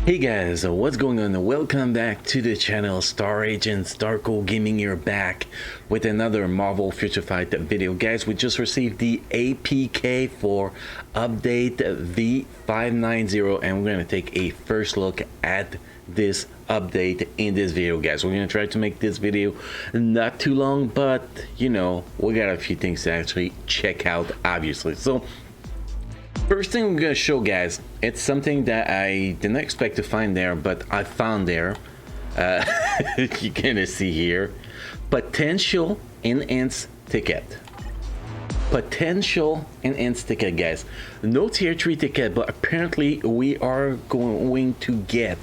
Hey guys, what's going on? Welcome back to the channel. Star Agent Starco Gaming here, back with another Marvel Future Fight video. Guys, we just received the APK for update V590 and we're going to take a first look at this update in this video. Guys, we're going to try to make this video not too long, but you know, we got a few things to actually check out, obviously. So first thing I'm gonna show, guys, it's something that I didn't expect to find there, but I found there. You're gonna see here, potential enhanced ticket. Potential enhanced ticket, guys. No tier 3 ticket, but apparently we are going to get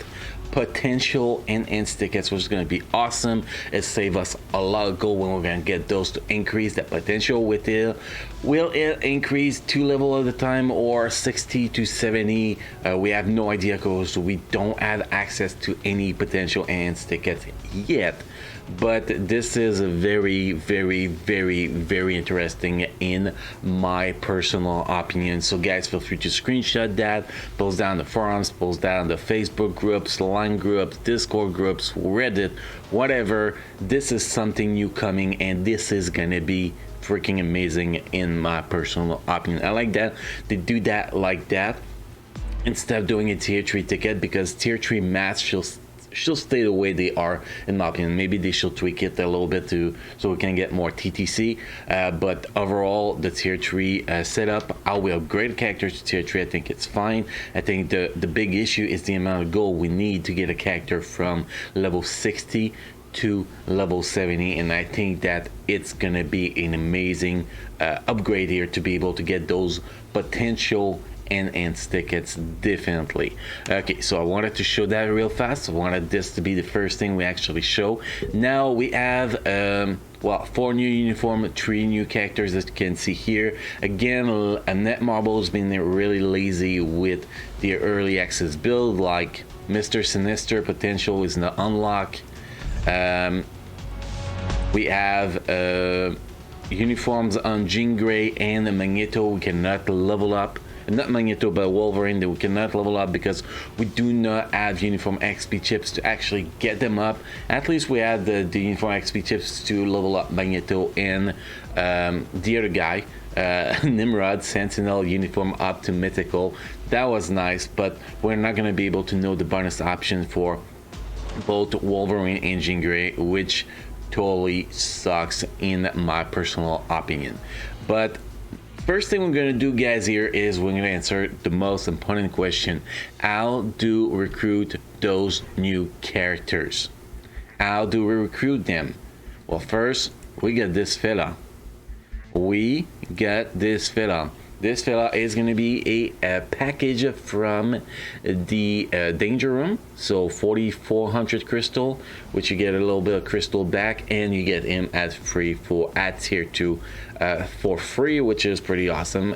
potential enhanced tickets, which is going to be awesome. It saves us a lot of gold when we're going to get those to increase that potential with it. Will it increase 2 level at a time or 60 to 70? We have no idea because we don't have access to any potential enhanced tickets yet. But this is very interesting in my personal opinion. So guys, feel free to screenshot that, post down the forums, post down the Facebook groups, line groups, Discord groups, Reddit, whatever. This is something new coming and this is gonna be freaking amazing in my personal opinion. I like that they do that like that instead of doing a tier 3 ticket, because tier 3 maps she'll stay the way they are in my opinion. Maybe they should tweak it a little bit so we can get more TTC, but overall the tier 3 setup, how we upgrade characters to tier 3, I think it's fine. I think the big issue is the amount of gold we need to get a character from level 60 to level 70, and I think that it's gonna be an amazing upgrade here to be able to get those potential enhanced tickets, definitely. Okay, so I wanted to show that real fast. I wanted this to be the first thing we actually show. Now we have well, 4 new uniform, 3 new characters, as you can see here. Again, Net Marble has been really lazy with the early access build, like Mr. Sinister potential is not unlocked. We have uniforms on Jean Grey and Magneto. We cannot level up. Not Magneto, but Wolverine, that we cannot level up because we do not have uniform XP chips to actually get them up. At least we have the uniform XP chips to level up Magneto and the other guy, Nimrod, Sentinel uniform up to mythical. That was nice, but we're not going to be able to know the bonus option for both Wolverine and Jean Grey, which totally sucks in my personal opinion. But first thing we're going to do, guys, here is we're going to answer the most important question. How do we recruit those new characters? How do we recruit them? Well, first we get this fella. This fella is going to be a package from the Danger Room. So 4,400 crystal, which you get a little bit of crystal back, and you get him at tier 2 for free, which is pretty awesome.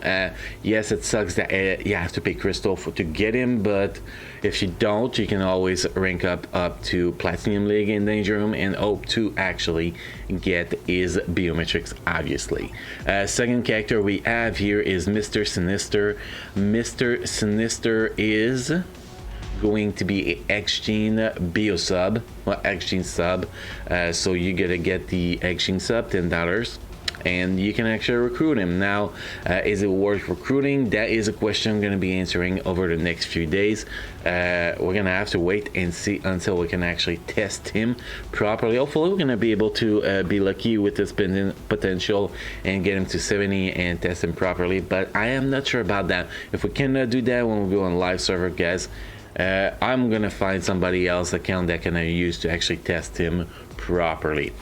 Yes, it sucks that you have to pay crystal to get him, but if you don't, you can always rank up to Platinum League in Danger Room and hope to actually get his biometrics, obviously. Second character we have here is Mr. Sinister. Mr. Sinister is going to be a X-Gene bio sub, well, X-Gene sub. So you gotta get the X-Gene sub, $10, and you can actually recruit him. Now, is it worth recruiting? That is a question I'm going to be answering over the next few days. We're going to have to wait and see until we can actually test him properly. Hopefully we're going to be able to be lucky with this potential and get him to 70 and test him properly, but I am not sure about that. If we cannot do that when we go on live server, guys, I'm going to find somebody else account that can I use to actually test him properly.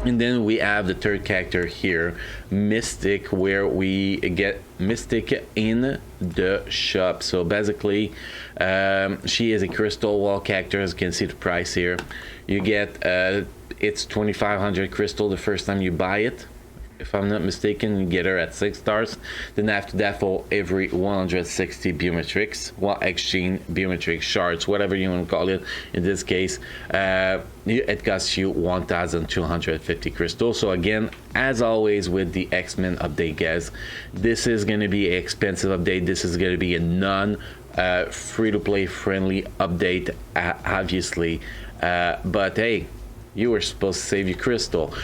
And then we have the third character here, Mystique, where we get Mystique in the shop. So basically, she is a crystal wall character. As you can see the price here. You get it's 2,500 crystal the first time you buy it. If I'm not mistaken, you get her at 6 stars. Then after that, for every 160 biometrics, well, X-Gene biometric shards, whatever you want to call it, in this case, it costs you 1,250 crystal. So again, as always with the X-Men update, guys, this is going to be an expensive update. This is going to be a free-to-play friendly update, obviously. But hey, you were supposed to save your crystal.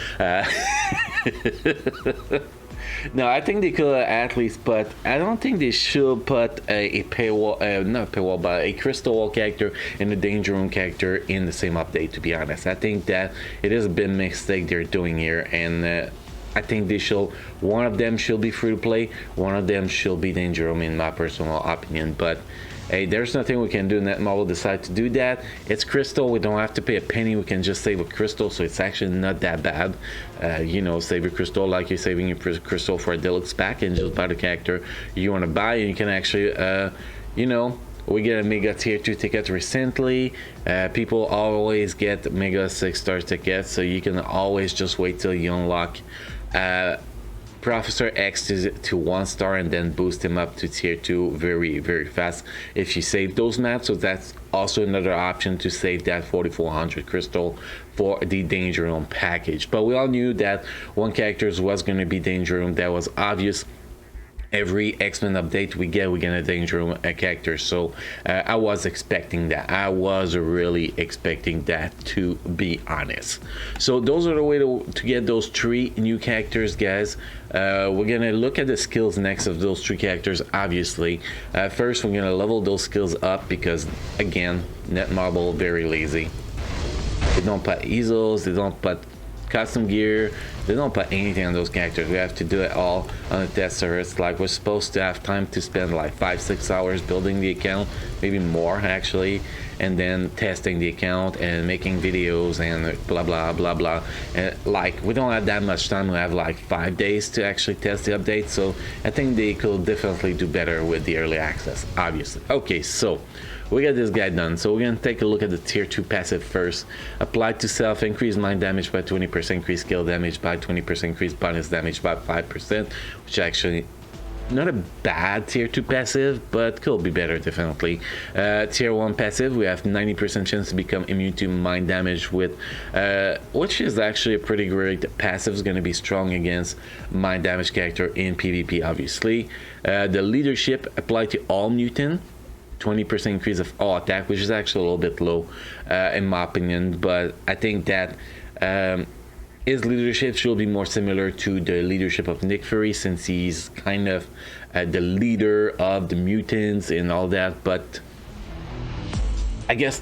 No, I think they could at least, but I don't think they should put a paywall, not a paywall, but a crystal wall character and a danger room character in the same update. To be honest, I think that it is a big mistake they're doing here, and I think they should. One of them should be free to play. One of them should be danger room, in my personal opinion. But hey, there's nothing we can do. Netmarble decide to do that. It's crystal. We don't have to pay a penny. We can just save a crystal, so it's actually not that bad. You know, save your crystal like you're saving your crystal for a deluxe pack, and just buy the character you want to buy. And you can actually, you know, we get a Mega Tier 2 ticket recently. People always get Mega 6-star tickets, so you can always just wait till you unlock Professor X to 1-star and then boost him up to tier 2 very, very fast if you save those maps. So that's also another option to save that 4400 crystal for the danger room package. But we all knew that one character was going to be danger room. That was obvious. Every X-Men update we get a danger room character, so I was expecting that. I was really expecting that, to be honest. So those are the way to get those 3 new characters, guys. We're gonna look at the skills next of those 3 characters, obviously. First, we're gonna level those skills up because, again, Netmarble very lazy. They don't put easels, they don't put custom gear, they don't put anything on those characters. We have to do it all on the test servers. Like, we're supposed to have time to spend like 5-6 hours building the account, maybe more actually, and then testing the account and making videos and blah blah blah blah. And like, we don't have that much time. We have like 5 days to actually test the update, so I think they could definitely do better with the early access, obviously. Okay, so we got this guy done. So we're gonna take a look at the tier 2 passive first. Applied to self, increase mind damage by 20%, increase skill damage by 20%, increase bonus damage by 5%, which actually not a bad tier 2 passive, but could be better definitely. Tier 1 passive, we have 90% chance to become immune to mind damage with, which is actually a pretty great passive. Is going to be strong against mind damage character in PvP, obviously. The leadership applied to all mutant. 20% increase of all attack, which is actually a little bit low in my opinion, but I think that his leadership should be more similar to the leadership of Nick Fury, since he's kind of the leader of the mutants and all that. But I guess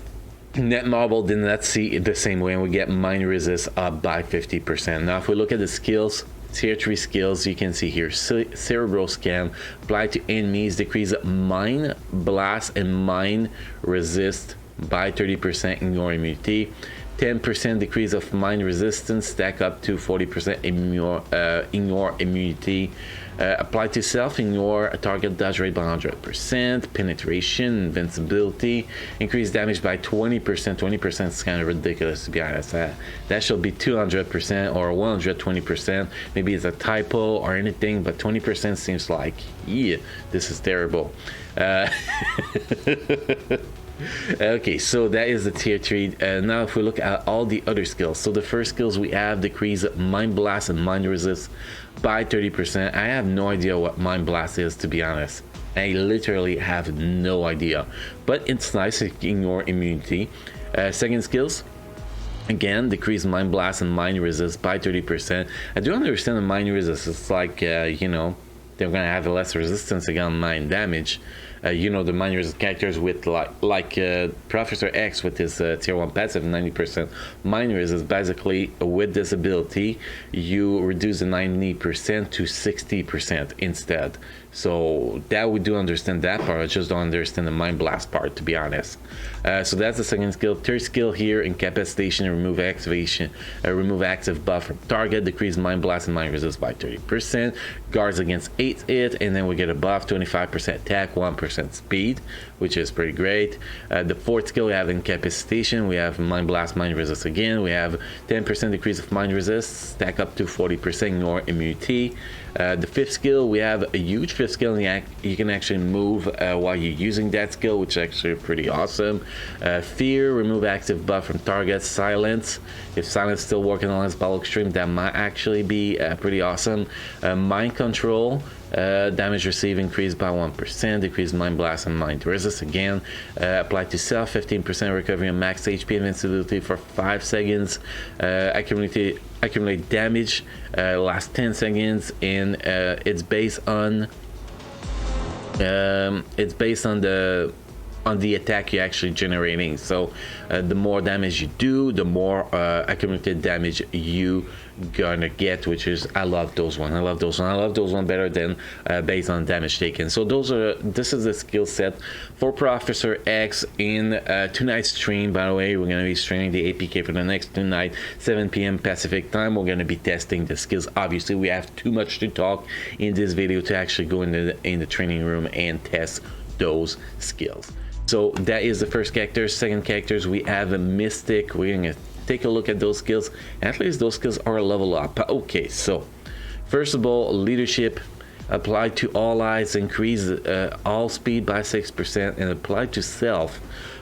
Netmarble did not see it the same way, and we get mind resist up by 50%. Now if we look at the skills, tier 3 skills, you can see here, cerebral scan, applied to enemies, decrease mind blast and mind resist by 30%, ignore immunity. 10% decrease of mind resistance, stack up to 40%, ignore immunity. Applied to self, ignore a target dodge rate by 100%, penetration, invincibility, increase damage by 20%. 20% is kind of ridiculous, to be honest. That should be 200% or 120%. Maybe it's a typo or anything, but 20% seems like, yeah, this is terrible. Okay, so that is the tier 3. Now if we look at all the other skills, so the first skills we have, decrease mind blast and mind resist by 30%. I have no idea what mind blast is, to be honest. I literally have no idea, but it's nice to ignore immunity. Second skills, again, decrease mind blast and mind resist by 30%. I do understand the mind resist. It's like, you know, they're gonna have less resistance against mind damage. You know, the mind resist characters with like Professor X with his tier 1 passive 90% mind resist. Basically, with this ability, you reduce the 90% to 60% instead. So that we do understand that part. I just don't understand the mind blast part, to be honest. So that's the second skill. Third skill here, incapacitation, remove activation, remove active buff from target, decrease mind blast and mind resist by 30%, guards against 8 hit, and then we get a buff, 25% attack, 1% speed, which is pretty great. The fourth skill, we have incapacitation, we have mind blast, mind resist again, we have 10% decrease of mind resist, stack up to 40%, ignore immunity. The fifth skill, we have a huge fifth skill, and you can actually move while you're using that skill, which is actually pretty awesome. Fear, remove active buff from targets. Silence, if silence still working on his battle extreme, that might actually be pretty awesome. Mind control, Damage received increased by 1%, decreased mind blast and mind resist again. Applied to self, 15% recovery on max HP invincibility for 5 seconds. Accumulate damage last 10 seconds, and it's based on the attack you're actually generating. So the more damage you do, the more accumulated damage you gonna get, which is, I love those one. I love those one better than based on damage taken. So this is the skill set for Professor X in tonight's stream. By the way, we're gonna be streaming the APK for the next 2 nights, 7 p.m. Pacific time. We're gonna be testing the skills. Obviously, we have too much to talk in this video to actually go in the training room and test those skills. So that is the first character. Second characters, we have a Mystique. We're gonna take a look at those skills. At least those skills are a level up. Okay, so first of all, leadership. Applied to all eyes, increase all speed by 6%, and applied to self,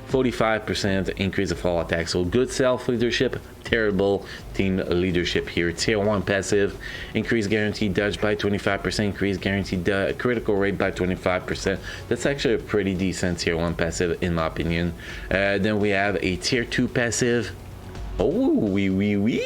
45% increase of all attacks. So good self leadership, terrible team leadership here. Tier 1 passive, increase guaranteed dodge by 25%, increase guaranteed critical rate by 25%. That's actually a pretty decent tier 1 passive in my opinion. Then we have a tier 2 passive. Oh, wee.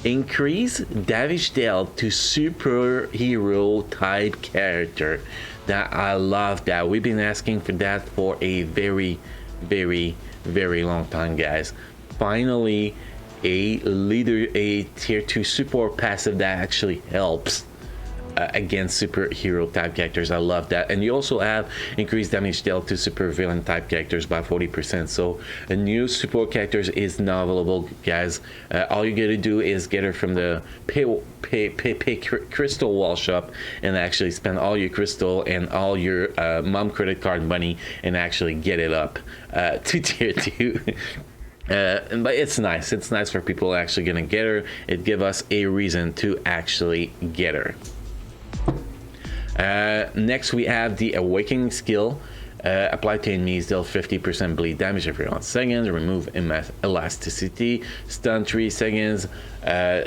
Increase damage dealt to superhero type character. That, I love that. We've been asking for that for a very long time, guys. Finally, a tier 2 support passive that actually helps against superhero type characters. I love that. And you also have increased damage dealt to super villain type characters by 40%. So a new support characters is now available, guys. All you gotta do is get her from the pay crystal wall shop and actually spend all your crystal and all your mom credit card money and actually get it up to tier 2. But it's nice for people actually gonna get her. It give us a reason to actually get her. Next we have the awakening skill. Apply to enemies, deal 50% bleed damage every 1 second, remove elasticity, stun 3 seconds,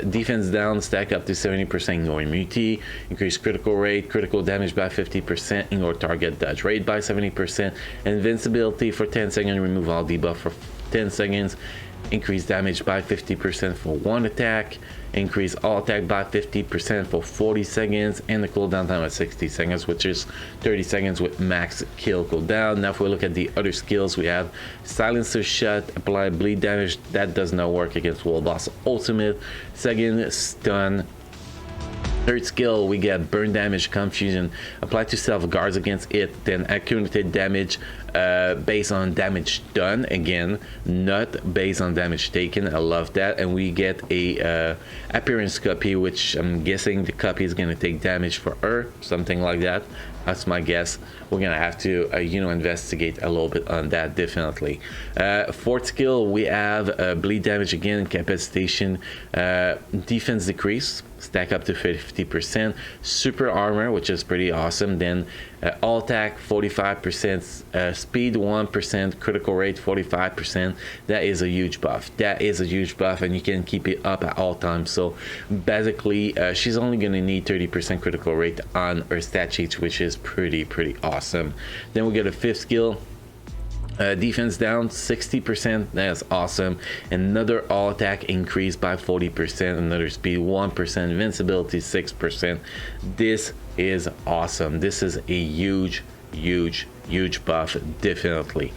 defense down, stack up to 70%, ignore immunity, increase critical rate, critical damage by 50%, ignore target dodge rate by 70%, invincibility for 10 seconds, remove all debuff for 10 seconds, increase damage by 50% for 1 attack, increase all attack by 50% for 40 seconds, and the cooldown time at 60 seconds, which is 30 seconds with max kill cooldown. Now if we look at the other skills, we have silencer shot, apply bleed damage. That does not work against world boss ultimate. Second, stun. Third skill, we get burn damage, confusion, apply to self, guards against it, then accumulated damage based on damage done, again not based on damage taken. I love that. And we get a appearance copy, which I'm guessing the copy is going to take damage for her, something like that. That's my guess. We're gonna have to investigate a little bit on that, definitely. Fourth skill, we have bleed damage again, incapacitation, defense decrease, stack up to 50%, super armor, which is pretty awesome. Then all attack 45%, speed 1%, critical rate 45%. That is a huge buff. And you can keep it up at all times. So basically she's only gonna need 30% critical rate on her stat sheets, which is pretty awesome. Then we get a fifth skill, defense down 60%. That's awesome. Another all attack increase by 40%, another speed 1%, invincibility 6%. This is awesome. This is a huge buff, definitely.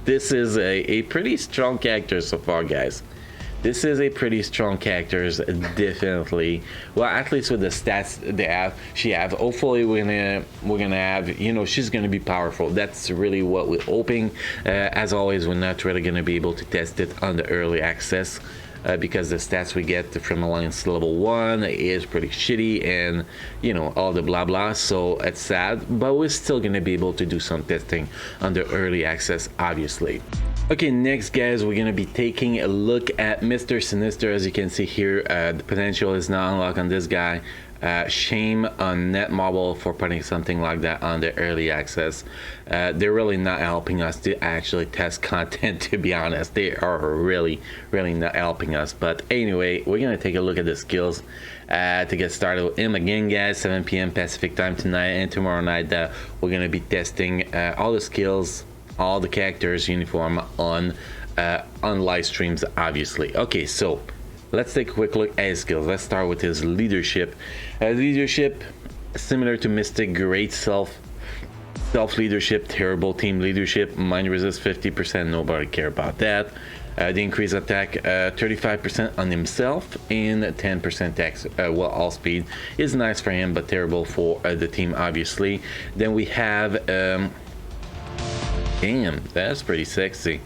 This is a pretty strong character so far, guys. This is a pretty strong character, definitely. Well, at least with the stats she have. Hopefully we're gonna have, she's gonna be powerful. That's really what we're hoping. As always, we're not really gonna be able to test it on the early access because the stats we get from Alliance level 1 is pretty shitty, and all the blah blah. So it's sad, but we're still gonna be able to do some testing on the early access, obviously. Okay, next guys, we're gonna be taking a look at Mr. Sinister. As you can see here, the potential is now unlocked on this guy. Shame on Netmarble for putting something like that on the early access. They're really not helping us to actually test content, to be honest. They are really not helping us. But anyway, we're gonna take a look at the skills to get started with him again, guys. 7 p.m. Pacific time tonight and tomorrow night. We're gonna be testing all the skills, all the characters uniform on live streams, obviously. Okay, so let's take a quick look at his skills. Let's start with his leadership. Leadership, similar to Mystique, great self leadership, terrible team leadership. Mind resist 50%, nobody care about that. The increased attack 35% on himself and 10% attack, all speed is nice for him but terrible for the team, obviously. Then we have damn, that's pretty sexy.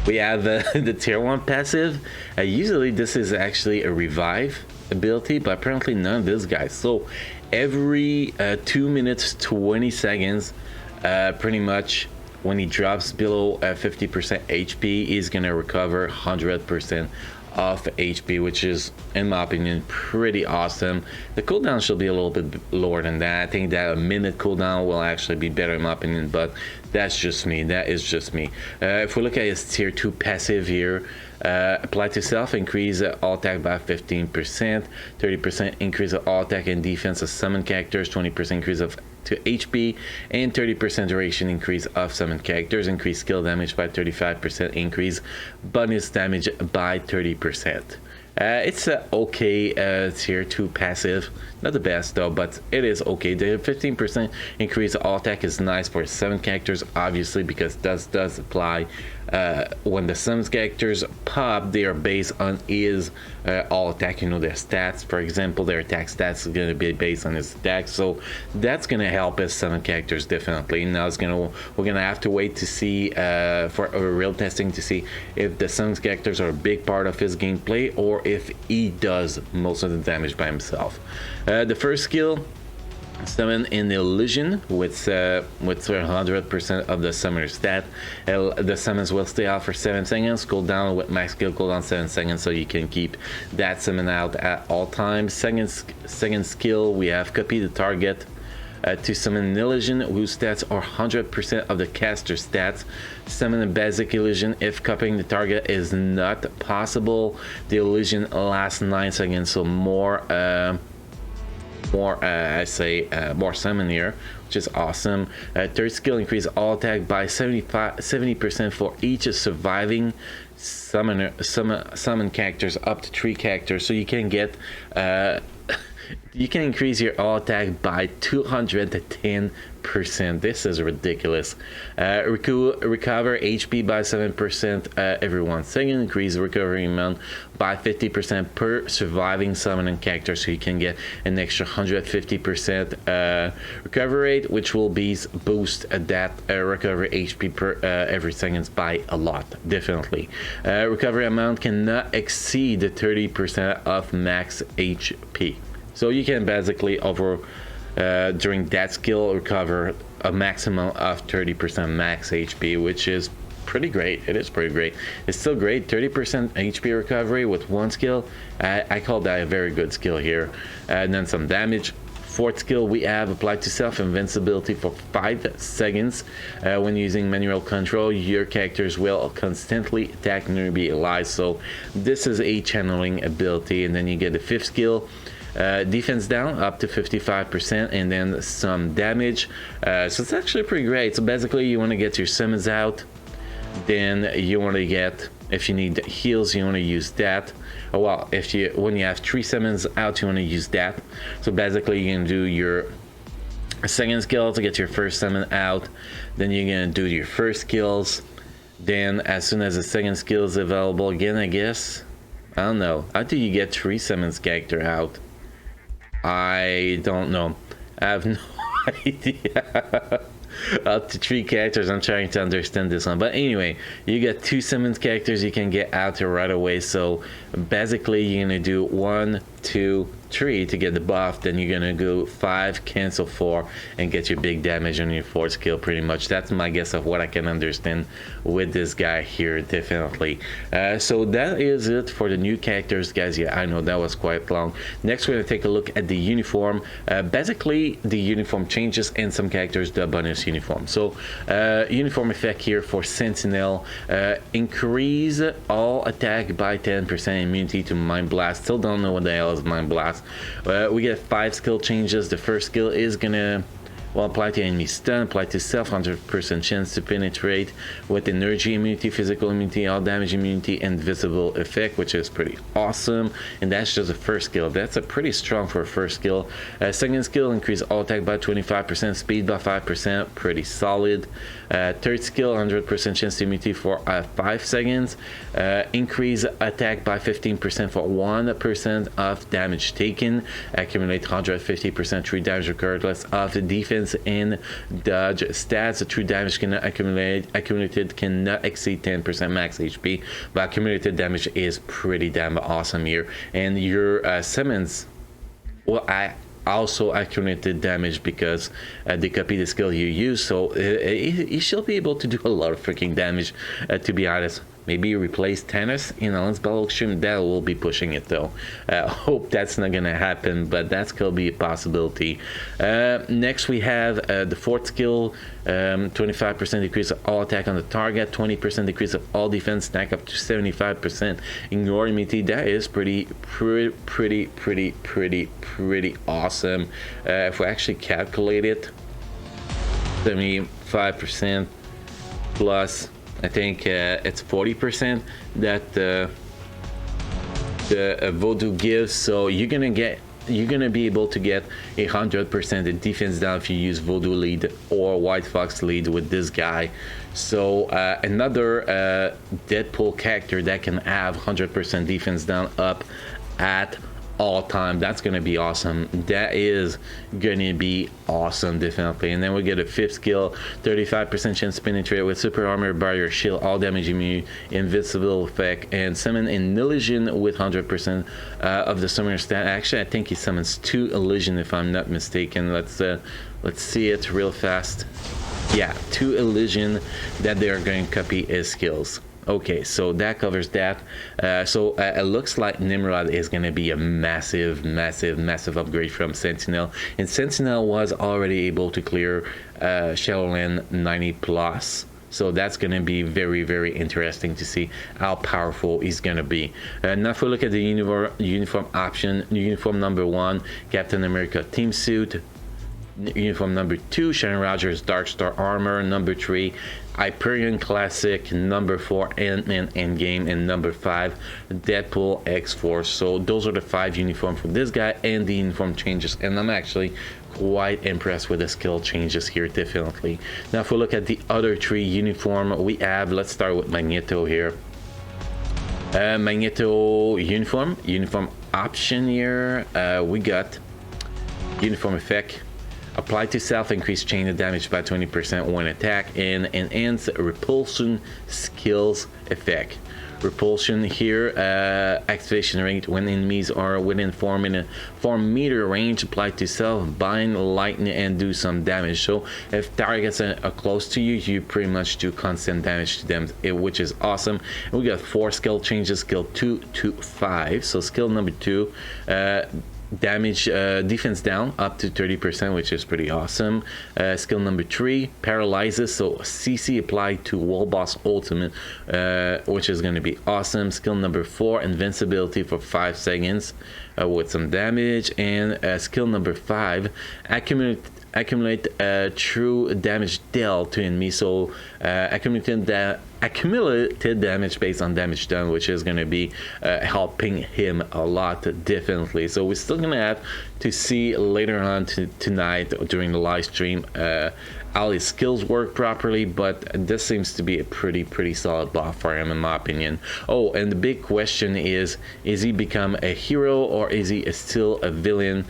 We have the tier 1 passive. Usually this is actually a revive ability, but apparently none of this, guys. So every 2 minutes 20 seconds, pretty much when he drops below 50% HP, he's gonna recover 100% of HP, which is, in my opinion, pretty awesome. The cooldown should be a little bit lower than that. I think that a minute cooldown will actually be better, in my opinion, but that's just me. That is just me. If we look at his tier 2 passive here, apply to self, increase all attack by 15%, 30% increase of all attack and defense of summon characters, 20% increase of to HP, and 30% duration increase of summon characters, increase skill damage by 35%, increase bonus damage by 30%. It's a okay tier 2 passive, not the best though, but it is okay. The 15% increase all attack is nice for 7 characters, obviously, because does apply when the summon characters pop. They are based on his all attack, you know, their stats. For example, their attack stats is going to be based on his attack, so that's going to help his summon characters definitely. Now we're gonna have to wait to see for a real testing to see if the summon characters are a big part of his gameplay or if he does most of the damage by himself. The first skill, summon an illusion with 100% of the summoner's stat. The summons will stay out for 7 seconds, cooldown with max skill cooldown 7 seconds, so you can keep that summon out at all times. Second skill, we have copy the target to summon an illusion whose stats are 100% of the caster's stats. Summon a basic illusion if copying the target is not possible. The illusion lasts 9 seconds, so more summon here, which is awesome. Third skill, increase all attack by 70% for each surviving summon characters, up to 3 characters, so you can get you can increase your all attack by 210%. This is ridiculous. Recover HP by 7% every 1 second. Increase recovery amount by 50% per surviving summoning character, so you can get an extra 150% recovery rate, which will boost that recovery HP per every seconds by a lot, definitely. Recovery amount cannot exceed 30% of max HP. So you can basically during that skill recover a maximum of 30% max HP, which is pretty great. It is pretty great. It's still great. 30% HP recovery with 1 skill. I call that a very good skill here. And then some damage. Fourth skill, we have applied to self invincibility for 5 seconds. When using manual control, your characters will constantly attack nearby allies. So this is a channeling ability. And then you get the 5th skill. Defense down up to 55%, and then some damage. So it's actually pretty great. So basically you want to get your summons out, then you want to get, if you need heals, you want to use that. Well, when you have 3 summons out, you want to use that. So basically you can do your second skill to get your first summon out, then you're gonna do your first skills, then as soon as the second skill is available again, I guess, I don't know, how do you get 3 summons character out? I don't know. I have no idea. Up to 3 characters. I'm trying to understand this one. But anyway, you get 2 summons characters you can get out right away. So basically, you're gonna do 1, 2, 3 to get the buff, then you're gonna go 5, cancel 4, and get your big damage on your 4th skill. Pretty much that's my guess of what I can understand with this guy here, definitely. So that is it for the new characters, guys. Yeah, I know that was quite long. Next we're gonna take a look at the uniform. Basically the uniform changes and some characters the bonus uniform. So uniform effect here for Sentinel, increase all attack by 10%, immunity to Mind Blast. Still don't know what the hell is Mind Blast. We get 5 skill changes. The first skill is gonna, well, apply to enemy stun, apply to self, 100% chance to penetrate with energy immunity, physical immunity, all damage immunity, and visible effect, which is pretty awesome. And that's just the first skill. That's a pretty strong for a first skill. Second skill, increase all attack by 25%, speed by 5%, pretty solid. Third skill, 100% chance to immunity for 5 seconds. Increase attack by 15% for 1% of damage taken. Accumulate 150% true damage regardless of the defense and dodge stats. The true damage cannot accumulated cannot exceed 10% max HP, but accumulated damage is pretty damn awesome here. And your summons, well, I also accumulated damage because they copy the skill you use, so you should be able to do a lot of freaking damage, to be honest. Maybe replace Thanos in Alan's Battle Extreme. That will be pushing it though. Hope that's not gonna happen, but that's gonna be a possibility. Next we have the 4th skill, 25% decrease of all attack on the target, 20% decrease of all defense, stack up to 75%. Ignore immunity. That is pretty awesome. If we actually calculate it, 75% plus, I think it's 40% that the Voodoo gives. So you're gonna be able to get 100% the defense down if you use Voodoo lead or White Fox lead with this guy. So another Deadpool character that can have 100% defense down up at all time. That's gonna be awesome. That is gonna be awesome, definitely. And then we get a 5th skill, 35% chance to penetrate with super armor, barrier, shield, all damage immune, invincible effect, and summon an illusion with 100% of the summoner stat. Actually, I think he summons 2 illusion if I'm not mistaken. Let's see it real fast. Yeah, 2 illusion that they are going to copy his skills. Okay, so that covers that. So it looks like Nimrod is going to be a massive upgrade from Sentinel. And Sentinel was already able to clear Shadowland 90 plus. So that's going to be very interesting to see how powerful he's going to be. Now if we look at the uniform option, uniform number 1, Captain America team suit. Uniform number 2, Sharon Rogers Dark Star armor. Number 3, Hyperion Classic. Number 4, Ant-Man Endgame. And number 5, Deadpool X-Force. So those are the 5 uniforms for this guy and the uniform changes, and I'm actually quite impressed with the skill changes here, definitely. Now if we look at the other 3 uniform we have, let's start with Magneto here. Magneto uniform option here, we got uniform effect. Apply to self, increase chain of damage by 20% when attack, and enhance repulsion skills effect. Repulsion here, activation rate when enemies are within 4 meter range. Apply to self, bind, lighten, and do some damage. So if targets are close to you, you pretty much do constant damage to them, which is awesome. And we got 4 skill changes, skill 2 to 5. So skill number 2, damage defense down up to 30%, which is pretty awesome. Skill number 3, paralyzes, so CC applied to wall boss ultimate, which is going to be awesome. Skill number 4, invincibility for 5 seconds with some damage. And skill number 5, accumulate true damage dealt to enemy. So accumulated damage based on damage done, which is going to be helping him a lot, definitely. So we're still going to have to see later on tonight during the live stream how his skills work properly, but this seems to be a pretty solid buff for him, in my opinion. Oh, and the big question is he become a hero or is he still a villain?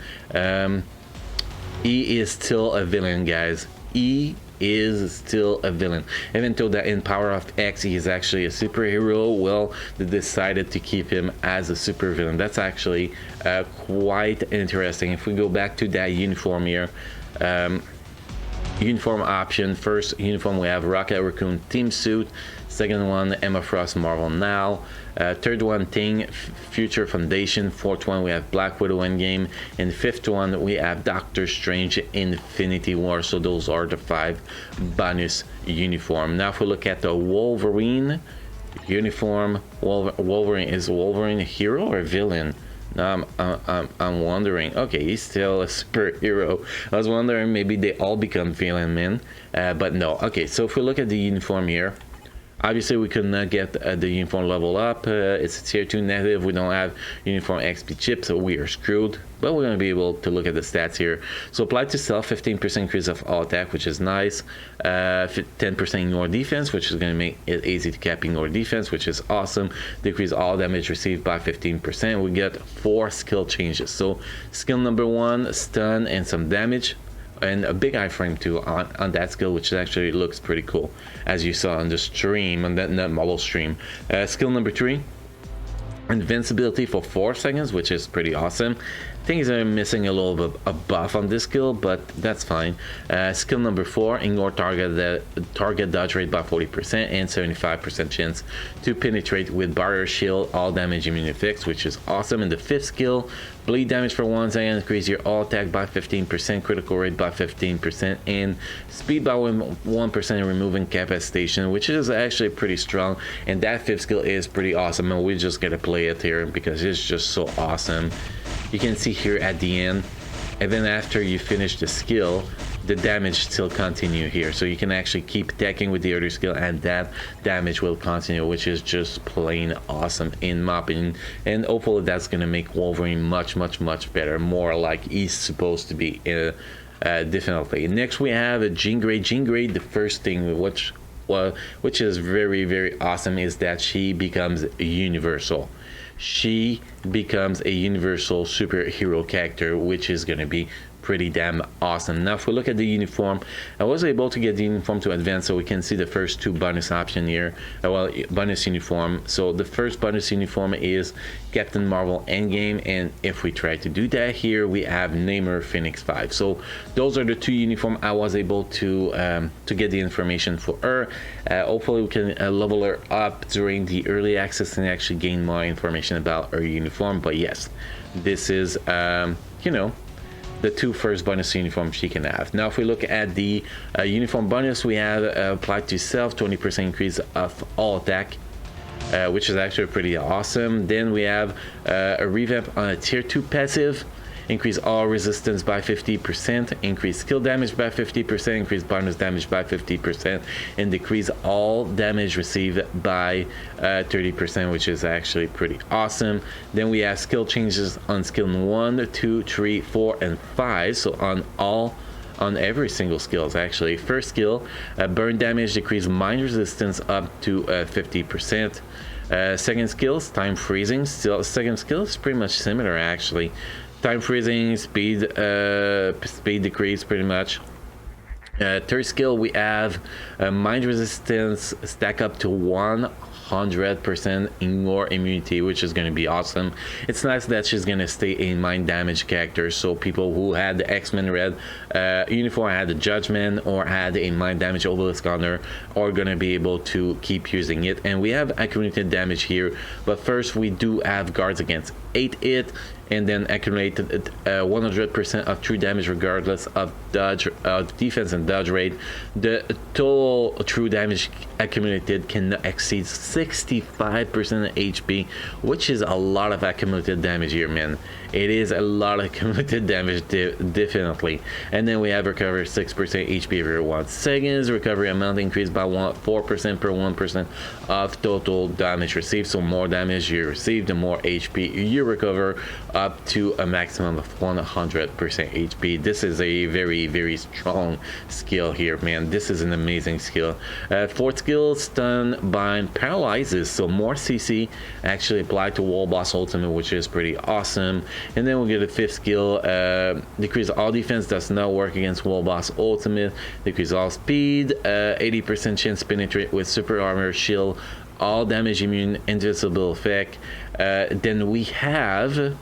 He is still a villain, guys. He is still a villain. Even though that in Power of X he is actually a superhero, well, they decided to keep him as a supervillain. That's actually quite interesting. If we go back to that uniform here, uniform option. First uniform we have Rocket Raccoon Team Suit. Second one Emma Frost Marvel Now. Third one Thing Future Foundation. Fourth one we have Black Widow Endgame. And fifth one we have Doctor Strange Infinity War. So those are the 5 bonus uniform. Now if we look at the Wolverine uniform, Wolverine, is Wolverine a hero or a villain? Now I'm wondering. Okay, he's still a superhero. I was wondering maybe they all become villain men, but no. Okay, so if we look at the uniform here, obviously we could not get the uniform level up. It's a tier 2 negative. We don't have uniform XP chip, so we are screwed. But we're going to be able to look at the stats here. So apply to self, 15% increase of all attack, which is nice. 10% ignore defense, which is going to make it easy to cap ignore defense, which is awesome. Decrease all damage received by 15%. We get 4 skill changes. So skill number 1, stun and some damage. And a big iframe too on that skill, which actually looks pretty cool, as you saw on the stream, on that mobile stream. Skill number 3, invincibility for 4 seconds, which is pretty awesome. Things are missing a little bit of buff on this skill, but that's fine. Skill number 4, ignore target dodge rate by 40% and 75% chance to penetrate with barrier shield, all damage immune effects, which is awesome. And the 5th skill, bleed damage for 1 second, increase your all attack by 15%, critical rate by 15%, and speed by 1%, removing capacitation, which is actually pretty strong. And that 5th skill is pretty awesome, and we just gotta play it here because it's just so awesome. You can see here at the end, and then after you finish the skill, the damage still continue here, so you can actually keep attacking with the other skill and that damage will continue, which is just plain awesome in my opinion. And hopefully that's gonna make Wolverine much better, more like he's supposed to be. Definitely. Next we have a Jean Grey. Jean Grey, the first thing which is very awesome is that she becomes universal. She becomes a universal superhero character, which is going to be pretty damn awesome. Now if we look at the uniform, I was able to get the uniform to advance, so we can see the first 2 bonus option here. Well, bonus uniform. So the first bonus uniform is Captain Marvel Endgame, and if we try to do that here, we have Namor Phoenix 5. So those are the 2 uniform I was able to get the information for her. Hopefully we can level her up during the early access and actually gain more information about her uniform. But yes, this is you know, the 2 first bonus uniforms she can have. Now if we look at the uniform bonus, we have applied to self, 20% increase of all attack, which is actually pretty awesome. Then we have a revamp on a tier 2 passive, increase all resistance by 50%, increase skill damage by 50%, increase bonus damage by 50%, and decrease all damage received by 30%, which is actually pretty awesome. Then we have skill changes on skill 1, 2, 3, 4, and 5. So on every single skills actually. First skill, burn damage, decrease mine resistance up to 50%. Second skill, time freezing. Still, second skill is pretty much similar actually. Time freezing, speed decrease pretty much. Third skill, we have mind resistance stack up to 100% ignore immunity, which is going to be awesome. It's nice that she's going to stay a mind damage character, so people who had the X-Men red uniform, had the Judgment, or had a mind damage obelisk on her are going to be able to keep using it. And we have accumulated damage here, but first we do have guards against 8 hit, and then accumulated 100% of true damage regardless of dodge, defense and dodge rate. The total true damage accumulated can exceed 65% HP, which is a lot of accumulated damage here, man. It is a lot of accumulated damage, definitely. And then we have recover 6% HP every 1 seconds. Recovery amount increased by 4% per 1% of total damage received. So more damage you receive, the more HP you recover, up to a maximum of 100% HP. This is a very strong skill here, man. This is an amazing skill. Fourth skill, stun, bind, paralyze paralyzes, so more CC actually applied to wall boss ultimate, which is pretty awesome. And then we'll get a 5th skill, decrease all defense, does not work against wall boss ultimate, decrease all speed, 80% chance penetrate with super armor, shield, all damage immune, invisible effect. Then we have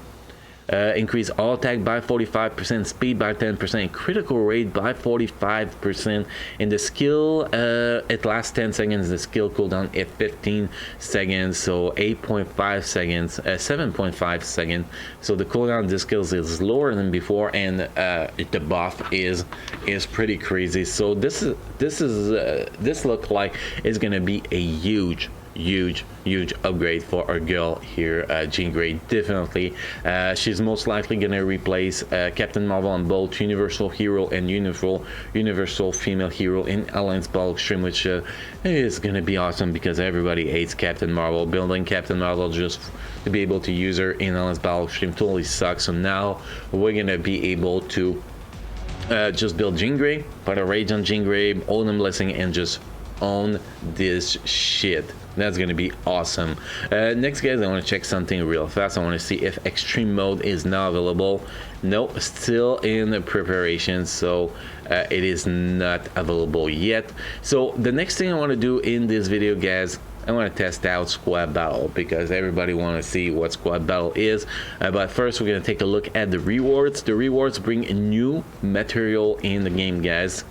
increase all attack by 45%, speed by 10%, critical rate by 45%, and the skill it lasts 10 seconds, the skill cooldown at 15 seconds, so 8.5 seconds, 7.5 seconds. So the cooldown of this skill is lower than before, and the buff is pretty crazy. So this look like it's gonna be a huge upgrade for our girl here, Jean Grey. Definitely she's most likely gonna replace Captain Marvel on both Universal Hero and Universal Female Hero in Alliance Battle Extreme, which is gonna be awesome because everybody hates Captain Marvel. Building Captain Marvel just to be able to use her in Alliance Battle Extreme totally sucks. So now we're gonna be able to just build Jean Grey, put a rage on Jean Grey, Odin Blessing, and just own this shit. That's gonna be awesome. Next, guys, I want to check something real fast. I want to see if extreme mode is now available. No, still in preparation, so it is not available yet. So the next thing I want to do in this video, guys, I want to test out squad battle because everybody want to see what squad battle is. But first, we're gonna take a look at the rewards. The rewards bring a new material in the game, guys.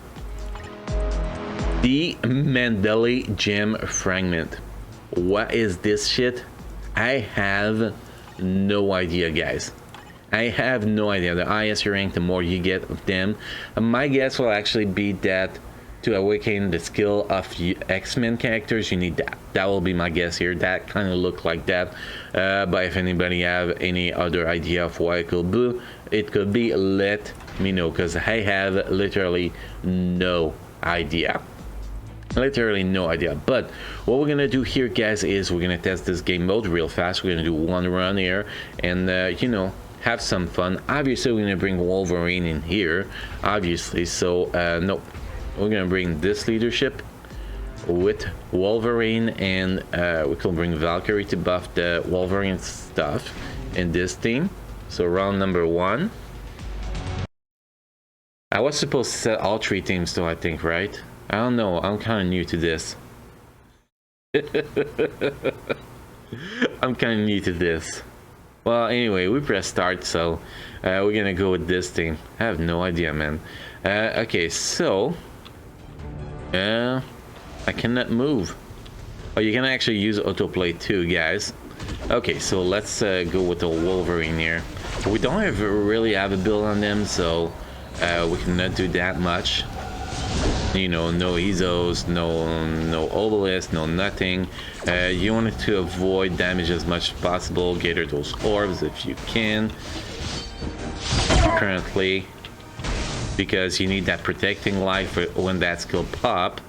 The Mandela Gem Fragment. What is this shit? I have no idea, guys. I have no idea. The higher you rank, the more you get of them. My guess will actually be that to awaken the skill of X-Men characters, you need that. That will be my guess here. That kind of look like that. But if anybody have any other idea of what it could be, let me know, because I have literally no idea. Literally no idea. But what we're gonna do here, guys, is we're gonna test this game mode real fast. We're gonna do one run here and you know, have some fun. Obviously we're gonna bring Wolverine in here, obviously. So no, we're gonna bring this leadership with Wolverine, and we can bring Valkyrie to buff the Wolverine stuff in this team. So round number 1. I was supposed to set all 3 teams though, I think, right? I don't know, I'm kind of new to this. I'm kind of new to this. Well, anyway, we press start, so we're gonna go with this thing. I have no idea, man. Okay, so I cannot move. Oh, you can actually use autoplay too, guys. Okay, so let's go with the Wolverine here. We don't really have a build on them, so we cannot do that much. You know, no Ezos, no Obelisk, no nothing. You want to avoid damage as much as possible. Gather those orbs if you can. Currently, because you need that protecting life when that skill pop,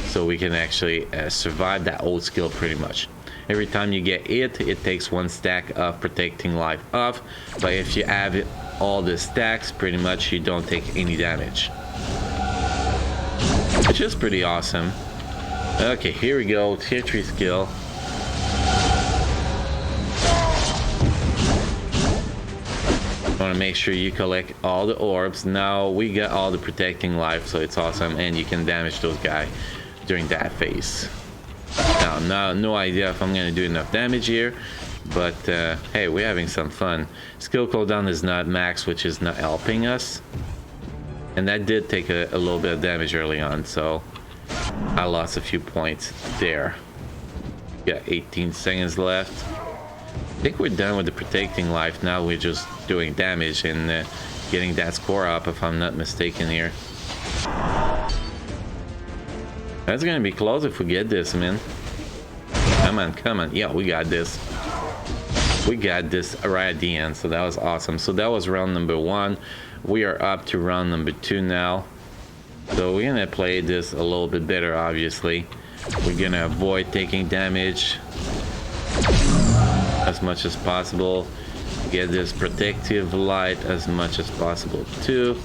so we can actually survive that old skill pretty much. Every time you get it takes 1 stack of protecting life off. But if you have all the stacks, pretty much you don't take any damage, which is pretty awesome. Okay, here we go. Tier 3 skill. Want to make sure you collect all the orbs. Now we got all the protecting life, so it's awesome, and you can damage those guys during that phase. Now, no idea if I'm gonna do enough damage here, but hey, we're having some fun. Skill cooldown is not max, which is not helping us. And that did take a little bit of damage early on, so I lost a few points there. Got 18 seconds left. I think we're done with the protecting life. Now we're just doing damage and getting that score up, if I'm not mistaken here. That's gonna be close if we get this, man. Come on, come on. Yeah, we got this. We got this right at the end, so that was awesome. So that was round number 1. We are up to round number 2 now. So we're gonna play this a little bit better, obviously. We're gonna avoid taking damage as much as possible. Get this protective light as much as possible too.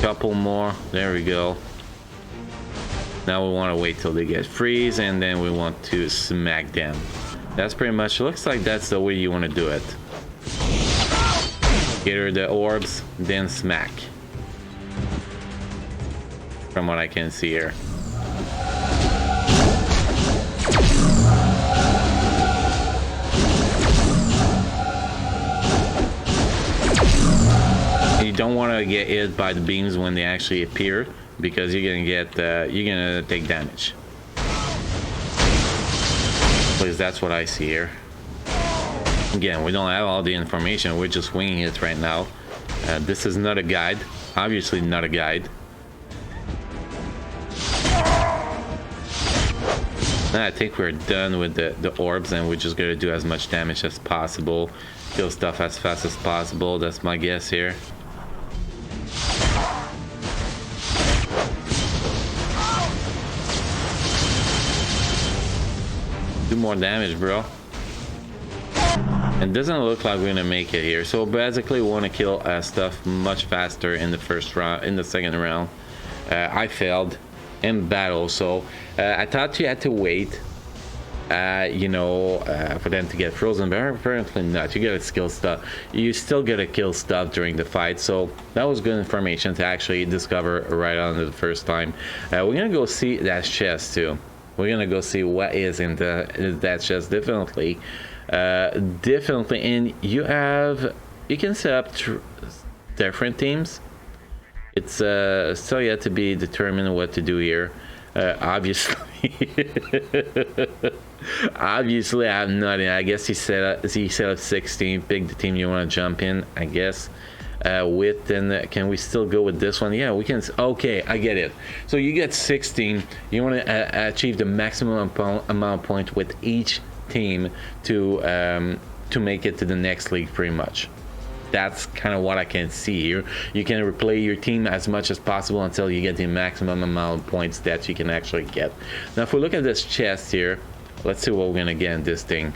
Couple more. There we go. Now we want to wait till they get freeze, and then we want to smack them. That's pretty much, looks like that's the way you want to do it. Get rid of the orbs, then smack. From what I can see here. You don't want to get hit by the beams when they actually appear, because you're gonna get you're gonna take damage. At least that's what I see here. Again, we don't have all the information, we're just winging it right now. This is not a guide, obviously not a guide. I think we're done with the orbs, and we're just gonna do as much damage as possible, kill stuff as fast as possible. That's my guess here. Do more damage, bro. It doesn't look like we're gonna make it here, so basically we want to kill stuff much faster in the first round. In the second round, I failed in battle, so I thought you had to wait, you know, for them to get frozen, but apparently not. You gotta skill stuff. You still gotta kill stuff during the fight, so that was good information to actually discover right on the first time. We're gonna go see that chest too. We're gonna go see what is in that chest. Definitely, and you can set up different teams. It's still yet to be determined what to do here. Obviously, obviously I have nothing. I guess he set up 16. Pick the team you want to jump in, I guess. Can we still go with this one? Yeah, we can. Okay, I get it. So you get 16. You want to achieve the maximum amount of points with each team to make it to the next league, pretty much. That's kind of what I can see here. You can replay your team as much as possible until you get the maximum amount of points that you can actually get. Now, if we look at this chest here, let's see what we're gonna get in this thing.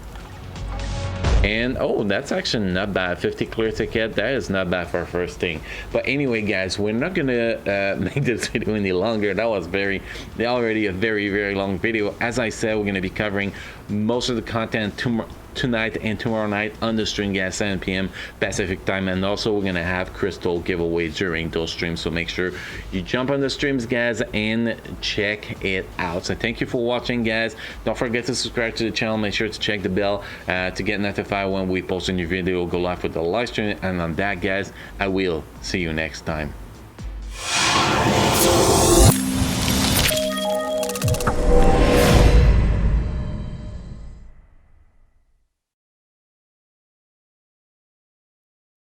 And oh, that's actually not bad. 50 clear ticket, that is not bad for our first thing. But anyway, guys, we're not gonna make this video any longer. That was already a very long video. As I said, we're gonna be covering most of the content tonight and tomorrow night on the stream, guys, 7 p.m. Pacific time, and also we're gonna have crystal giveaways during those streams, so make sure you jump on the streams, guys, and check it out. So thank you for watching, guys. Don't forget to subscribe to the channel. Make sure to check the bell to get notified when we post a new video. Go live with the live stream, and on that, guys, I will see you next time.